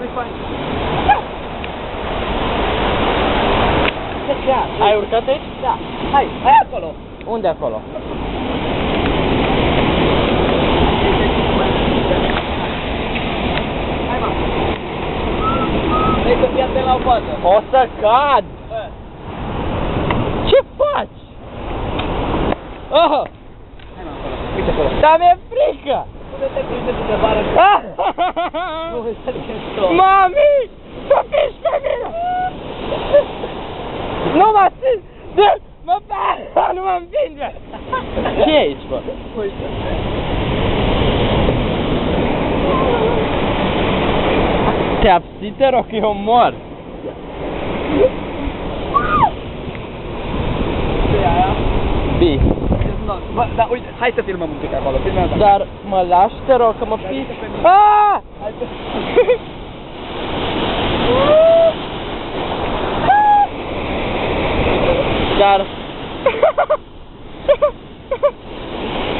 Nu-i fain. Ai urcat aici? Da. Hai acolo. Unde acolo? Hai, mă. Vrei să fii atent la o fază. O să cad! Ce faci? Oh! Hai, mă, acolo. Uite acolo. Dar mi-e frică! Unde te prinde tu de bară? Nu vei să te stop. Mami! Să piși pe mine! Nu mă țin! Mă nu mă împinge! Ce e aici, bă? Uite. Te abții, te rog, că eu mor! Ce e aia? Bi. Bă, da, uite, hai să filmăm un pic acolo, filmează. Dar mă lași, te rog, că mă Dar piși. uite pe mine. Aaaa! Hai să... Dar...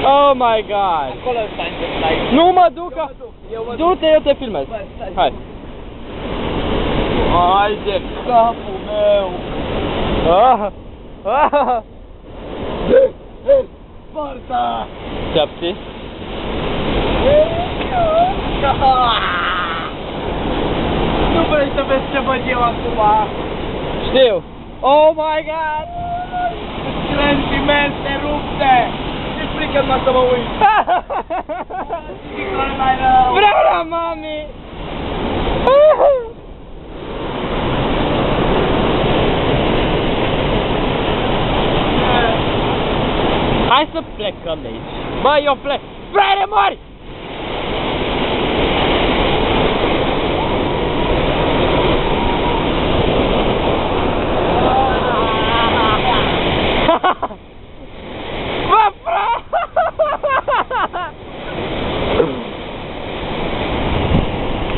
Oh my god! Acolo stai, stai. Nu mă duc! Eu mă duc. Du-te, eu te filmez. Bă, stai. Hai. Hai de capul meu! Ah! Ah! Sparta! Te abții? Nu vrei să vezi ce văd eu acum? Știu! Oh my god! Sentimente rupte! Ce frică mă să mă uit! Niciodată mai rău! Vreau la mami! Hai să plecăm de aici! Bă, eu plec! Frate, mori! Bă, frate!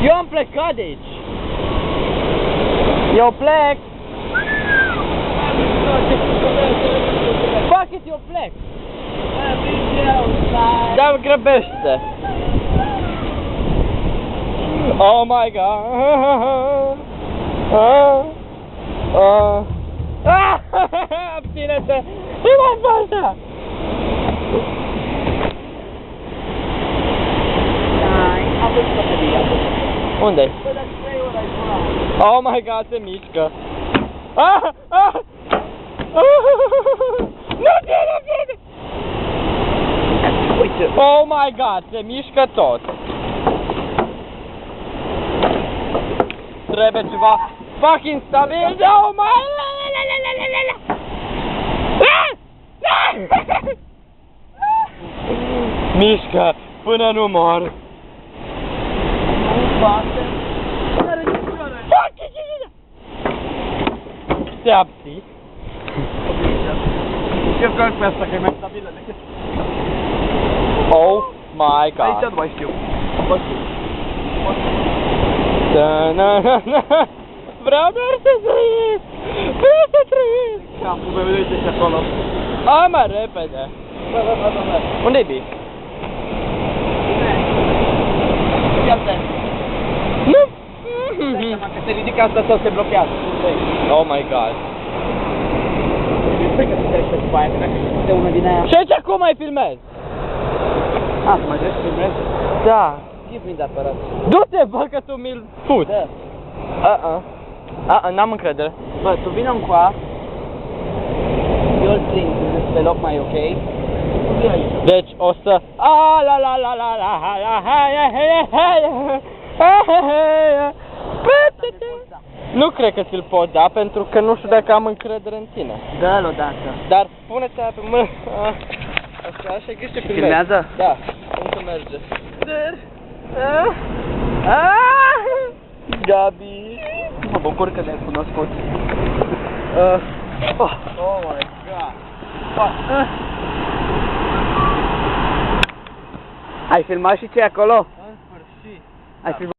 Eu am plecat de aici! Eu plec! Fuck it, eu plec! Dar grăbește! Oh my god! Abține-te! Nu mai faci așa! Unde-i? Oh my god, se mișcă! Nu ține! Uite! Oh my god, se mișcă tot! Trebuie ceva fucking stabil! Oh my... Mișcă până nu mor! Te abții? Eu vreau pe asta, că e mai stabilă decât... Oh my god! Aici nu mai știu. Vreau doar să trăiesc! Vreau să trăiesc! Capul meu, uite-și acolo. Hai mai repede! Bă. Unde-i Bi? Fii atent. Nu! Dacă se ridică asta sau se blochează. Oh my god! Cred că se trece după aia, că dacă este una din aia... Și aici cum mai filmezi? Să mai trebuie să filmezi? Da! Give me that aparat. Du-te, bă, că tu mi-l fuți! Da. N-am încredere. Bă, tu vino încoa. Eu îl prind pe loc mai ok. Deci o să... Nu cred că ți-l pot da, pentru că nu știu dacă am încredere în tine. Dă-l odată. Dar pune-te pe mână. Așa, și ai grijă ce filmezi. Filmează? Da, încă merge. Gabi! Mă bucur că ne-ai cunoscut. Oh my god! Ai filmat și ce acolo? În sfârșit. Ai filmat?